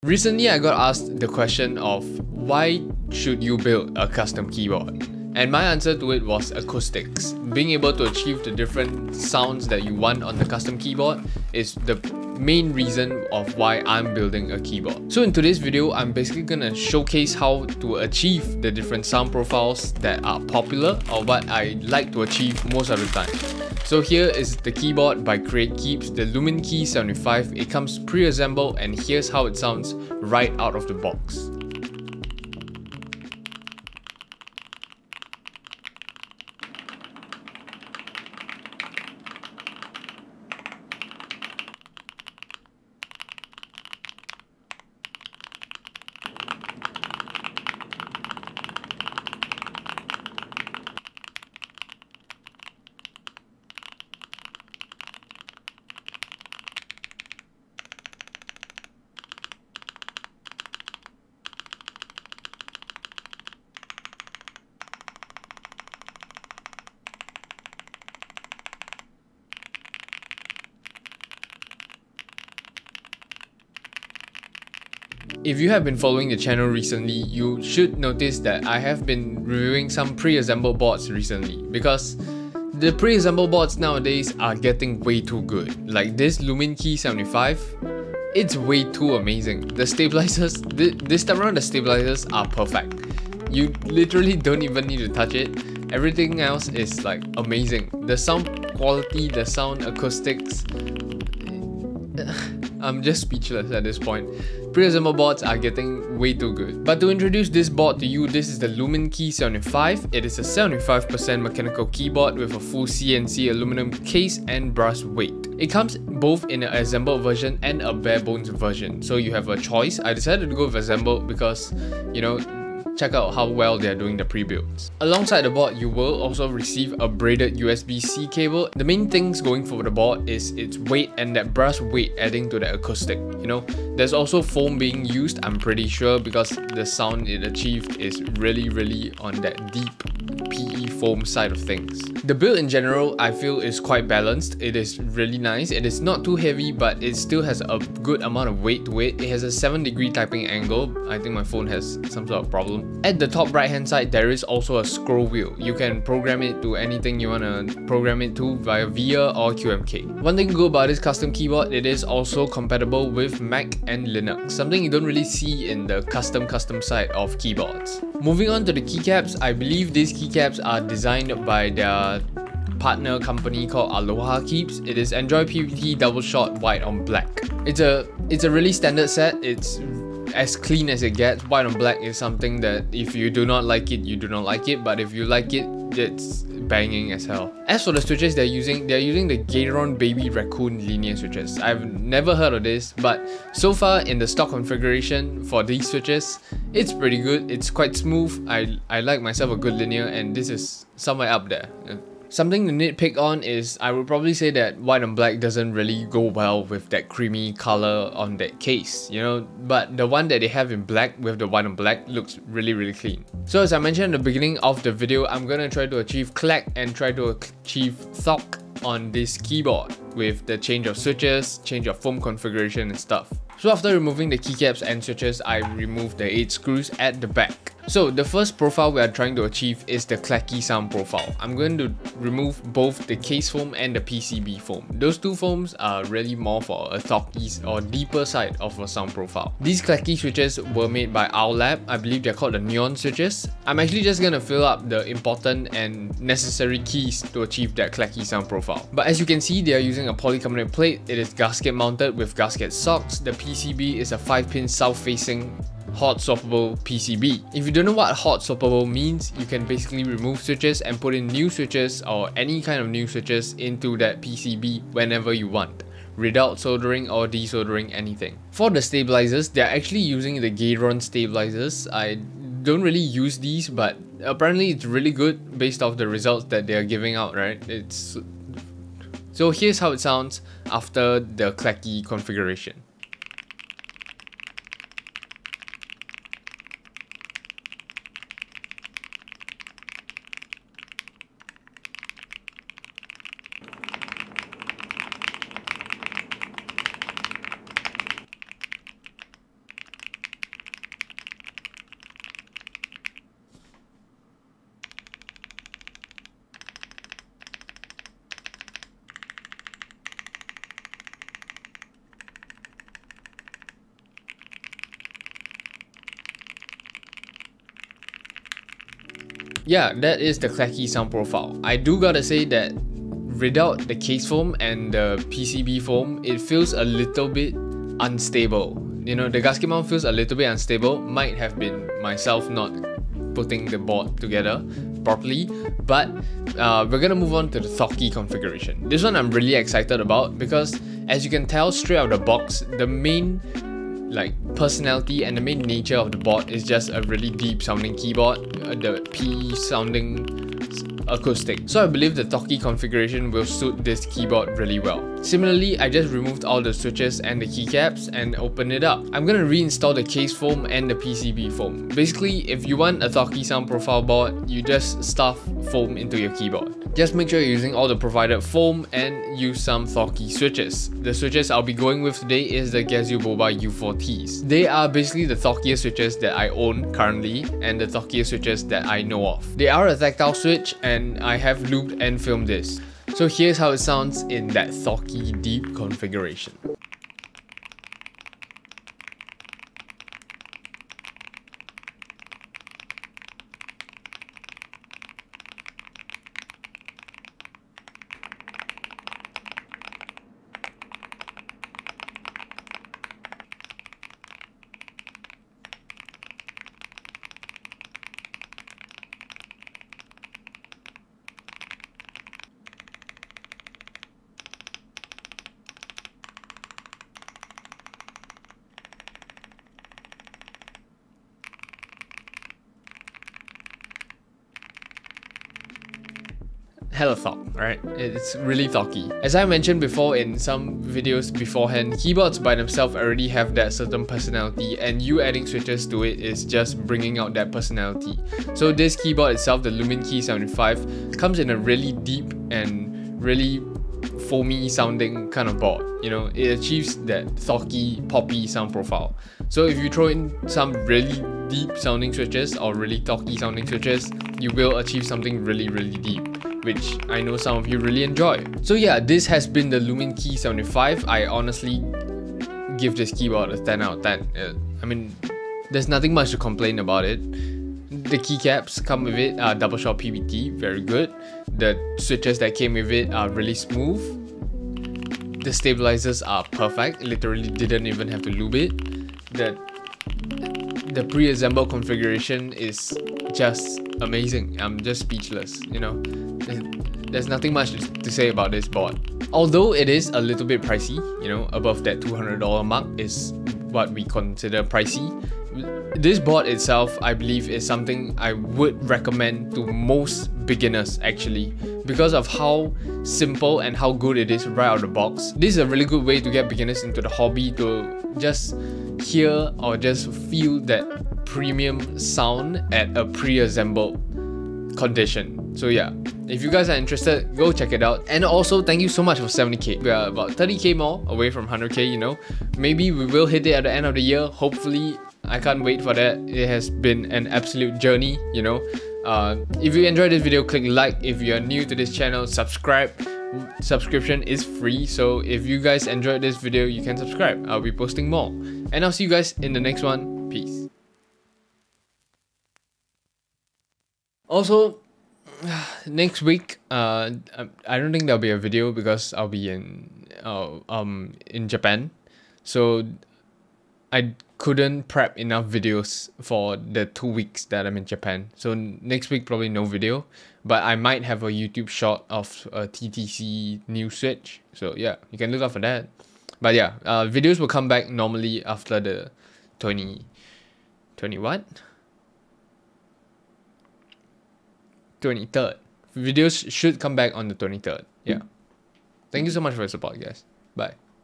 Recently, I got asked the question of why should you build a custom keyboard? And my answer to it was acoustics. Being able to achieve the different sounds that you want on the custom keyboard is the main reason of why I'm building a keyboard. So in today's video, I'm basically gonna showcase how to achieve the different sound profiles that are popular or what I like to achieve most of the time. So here is the keyboard by Createkeebs, the Lumen Key 75. It comes pre-assembled and here's how it sounds right out of the box. If you have been following the channel recently, you should notice that I have been reviewing some pre-assembled boards recently because the pre-assembled boards nowadays are getting way too good. Like this Lumen Key 75, it's way too amazing. The stabilizers, this time around the stabilizers are perfect. You literally don't even need to touch it. Everything else is like amazing. The sound quality, the sound acoustics, I'm just speechless at this point. Pre-assembled boards are getting way too good. But to introduce this board to you, this is the Lumen Key 75. It is a 75% mechanical keyboard with a full CNC aluminum case and brass weight. It comes both in an assembled version and a bare bones version. So you have a choice. I decided to go with assembled because, you know, check out how well they are doing the pre-builds. Alongside the board, you will also receive a braided USB-C cable. The main things going for the board is its weight and that brass weight adding to the acoustic. You know, there's also foam being used, I'm pretty sure, because the sound it achieved is really on that deep PE foam side of things. The build in general, I feel, is quite balanced. It is really nice. It is not too heavy, but it still has a good amount of weight to it. It has a 7-degree typing angle. I think my phone has some sort of problem. At the top right hand side, there is also a scroll wheel. You can program it to anything you want to program it to via VIA or QMK. One thing good about this custom keyboard, it is also compatible with Mac and Linux, something you don't really see in the custom side of keyboards. Moving on to the keycaps, I believe these keycaps are designed by their partner company called Aloha Keeps. It is Android PVT double shot white on black. It's a really standard set. It's as clean as it gets. White on black is something that if you do not like it, you do not like it, but if you like it, it's banging as hell. As for the switches they're using the Gateron Baby Raccoon linear switches. I've never heard of this, but so far in the stock configuration for these switches, it's pretty good. It's quite smooth. I like myself a good linear, and this is somewhere up there. Something to nitpick on is I would probably say that white on black doesn't really go well with that creamy color on that case, you know, but the one that they have in black with the white on black looks really clean. So as I mentioned at the beginning of the video, I'm gonna try to achieve clack and try to achieve thock on this keyboard with the change of switches, change of foam configuration and stuff. So after removing the keycaps and switches, I removed the 8 screws at the back. So the first profile we are trying to achieve is the clacky sound profile. I'm going to remove both the case foam and the PCB foam. Those two foams are really more for a thocky or deeper side of a sound profile. These clacky switches were made by Owl Lab. I believe they're called the neon switches. I'm actually just gonna fill up the important and necessary keys to achieve that clacky sound profile. But as you can see, they are using a polycarbonate plate. It is gasket mounted with gasket socks. The PCB is a 5-pin south-facing hot swappable PCB. If you don't know what hot swappable means, you can basically remove switches and put in new switches or any kind of new switches into that PCB whenever you want, without soldering or desoldering anything. For the stabilizers, they're actually using the Gateron stabilizers. I don't really use these, but apparently it's really good based off the results that they're giving out, right? So here's how it sounds after the clacky configuration. yeah, that is the clacky sound profile. I do gotta say that without the case foam and the PCB foam, it feels a little bit unstable. You know, the gasket mount feels a little bit unstable. Might have been myself not putting the board together properly, but we're gonna move on to the Thocky configuration. This one I'm really excited about because, as you can tell straight out of the box, the main personality and the main nature of the board is just a really deep sounding keyboard, the P sounding acoustic. So I believe the Thocky configuration will suit this keyboard really well. Similarly, I just removed all the switches and the keycaps and opened it up. I'm gonna reinstall the case foam and the PCB foam. Basically, if you want a Thocky sound profile board, you just stuff foam into your keyboard. Just make sure you're using all the provided foam and use some Thocky switches. The switches I'll be going with today is the Gazoo Boba U4Ts. They are basically the Thockiest switches that I own currently and the Thockiest switches that I know of. They are a tactile switch and I have lubed and filmed this. So here's how it sounds in that Thocky deep configuration. Hella Thock, right? It's really Thocky. As I mentioned before in some videos beforehand, keyboards by themselves already have that certain personality, and you adding switches to it is just bringing out that personality. So this keyboard itself, the Lumen Key 75, comes in a really deep and really foamy sounding kind of board. You know, it achieves that Thocky, poppy sound profile. So if you throw in some really deep sounding switches or really Thocky sounding switches, you will achieve something really deep, which I know some of you really enjoy. So yeah, this has been the Lumen Key 75. I honestly give this keyboard a 10 out of 10. I mean, there's nothing much to complain about it. The keycaps come with it are double shot PBT, very good. The switches that came with it are really smooth. The stabilizers are perfect, literally didn't even have to lube it. The pre-assembled configuration is just amazing. I'm just speechless, you know. There's nothing much to say about this board. Although it is a little bit pricey, you know, above that $200 mark is what we consider pricey. This board itself, I believe, is something I would recommend to most beginners actually, because of how simple and how good it is right out of the box. This is a really good way to get beginners into the hobby, to just hear or just feel that premium sound at a pre-assembled condition. So yeah, if you guys are interested, go check it out. And also, thank you so much for 70k. We are about 30k more away from 100k, you know. Maybe we will hit it at the end of the year, hopefully. I can't wait for that. It has been an absolute journey, you know. If you enjoyed this video, click like. If you are new to this channel, subscribe. Subscription is free, so if you guys enjoyed this video, you can subscribe. I'll be posting more. And I'll see you guys in the next one. Peace. Also, next week, I don't think there'll be a video because I'll be in Japan. So I couldn't prep enough videos for the 2 weeks that I'm in Japan. So next week probably no video, but I might have a YouTube shot of a TTC new switch. So yeah, you can look out for that. But yeah, videos will come back normally after the 20 what? 23rd. Videos should come back on the 23rd. Yeah. Thank you so much for your support, guys. Bye.